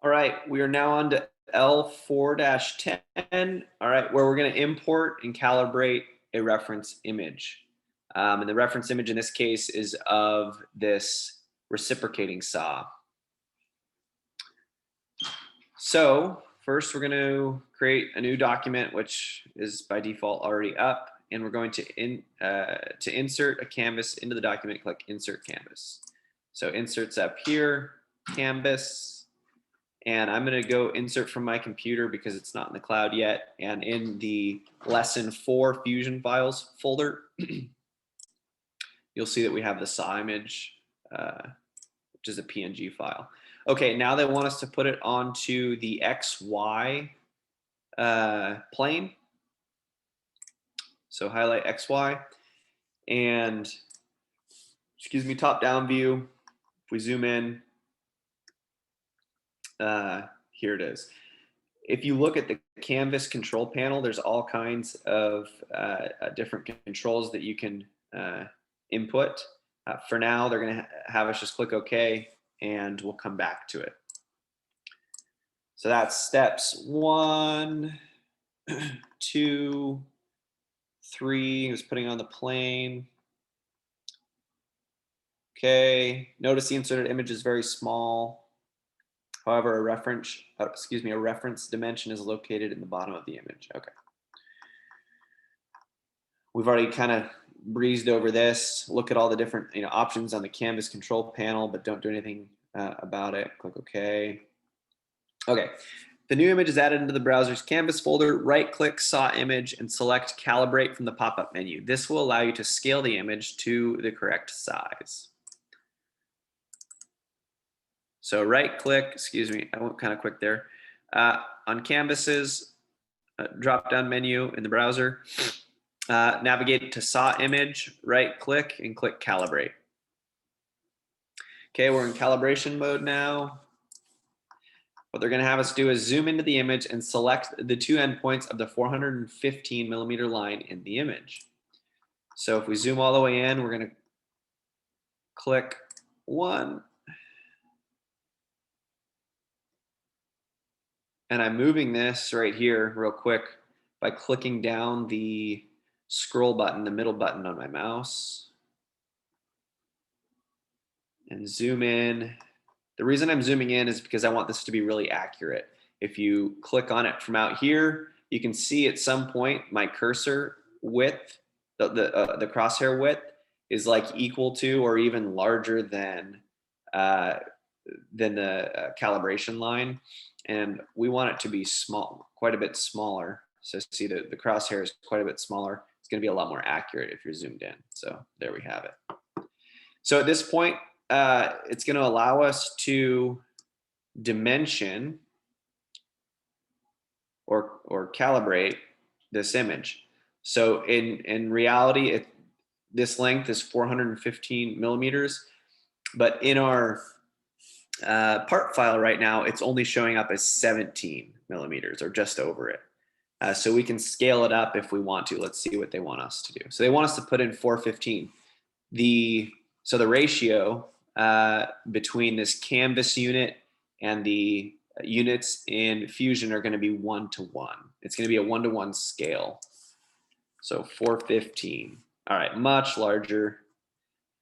All right, we are now on to L4-10. All right, where we're going to import and calibrate a reference image. And the reference image in this case is of this reciprocating saw. So first we're going to create a new document, which is by default already up. And we're going to insert a canvas into the document, click Insert Canvas. So insert's up here, Canvas. And I'm going to go insert from my computer because it's not in the cloud yet. And in the lesson 4 Fusion files folder, you'll see that we have the saw image, which is a PNG file. Okay, now they want us to put it onto the XY plane. So highlight XY and, excuse me, top-down view. If we zoom in, here it is. If you look at the canvas control panel, there's all kinds of different controls that you can input. For now, they're going to have us just click OK, and we'll come back to it. So that's steps 1, 2, 3. Is putting on the plane. Okay. Notice the inserted image is very small. However, a reference dimension is located in the bottom of the image. Okay. We've already kind of breezed over this. Look at all the different options on the canvas control panel, but don't do anything about it. Click OK. Okay. The new image is added into the browser's canvas folder. Right-click saw image and select calibrate from the pop-up menu. This will allow you to scale the image to the correct size. So right-click, excuse me, I went kind of quick there. On canvases, drop-down menu in the browser, navigate to saw image, right-click, and click calibrate. Okay, we're in calibration mode now. What they're going to have us do is zoom into the image and select the 2 endpoints of the 415 millimeter line in the image. So if we zoom all the way in, we're going to click 1. And I'm moving this right here real quick by clicking down the scroll button, the middle button on my mouse, and zoom in. The reason I'm zooming in is because I want this to be really accurate. If you click on it from out here, you can see at some point my cursor width, the crosshair width, is like equal to or even larger than the calibration line. And we want it to be small, quite a bit smaller. So see the crosshair is quite a bit smaller. It's going to be a lot more accurate if you're zoomed in. So there we have it. So at this point, it's going to allow us to dimension or calibrate this image. So in reality, this length is 415 millimeters, but in our part file right now, it's only showing up as 17 millimeters or just over it. So we can scale it up if we want to. Let's see what they want us to do. So they want us to put in 415. So the ratio between this canvas unit and the units in Fusion are going to be 1:1. It's going to be a 1:1 scale. So 415. All right, much larger.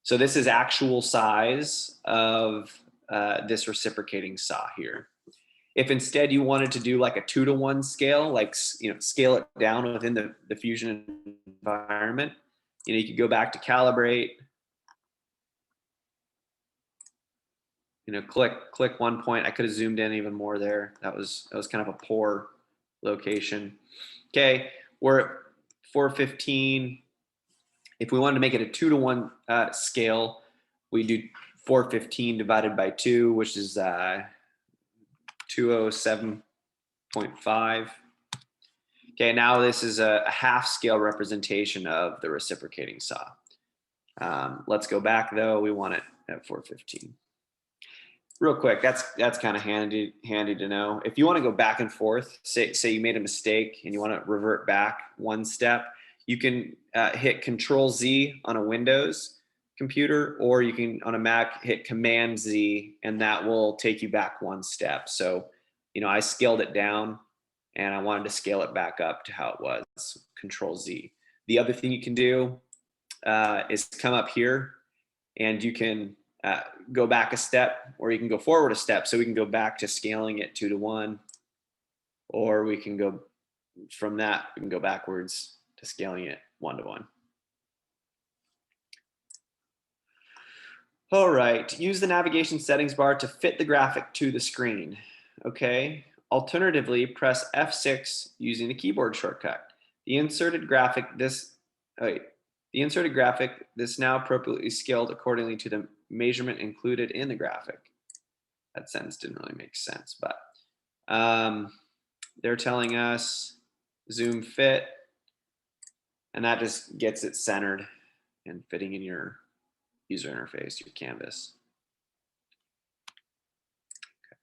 So this is actual size of this reciprocating saw here. If instead you wanted to do like a 2:1 scale, like scale it down within the Fusion environment, you could go back to calibrate. Click one point. I could have zoomed in even more there. That was kind of a poor location. Okay, we're at 415. If we wanted to make it a 2:1 scale, we do 415 divided by 2, which is 207.5. Okay, now this is a half scale representation of the reciprocating saw. Let's go back though. We want it at 415. Real quick, that's kind of handy to know. If you want to go back and forth, say you made a mistake and you want to revert back one step, you can hit Control Z on a Windows. computer, or you can on a Mac hit Command Z, and that will take you back one step. So, I scaled it down, and I wanted to scale it back up to how it was. Control Z. The other thing you can do is come up here, and you can go back a step, or you can go forward a step. So we can go back to scaling it 2:1, or we can go from that. We can go backwards to scaling it 1:1. All right, use the navigation settings bar to fit the graphic to the screen. Okay, alternatively, press F6 using the keyboard shortcut. The inserted graphic, this now appropriately scaled accordingly to the measurement included in the graphic. That sentence didn't really make sense, but they're telling us zoom fit, and that just gets it centered and fitting in your user interface, your canvas. Okay.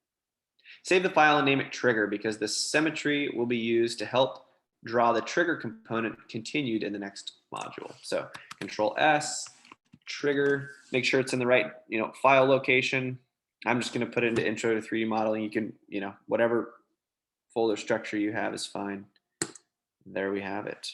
Save the file and name it trigger, because the symmetry will be used to help draw the trigger component continued in the next module. So Control S, trigger, make sure it's in the right file location. I'm just going to put it into intro to 3D modeling. You can, whatever folder structure you have is fine. There we have it.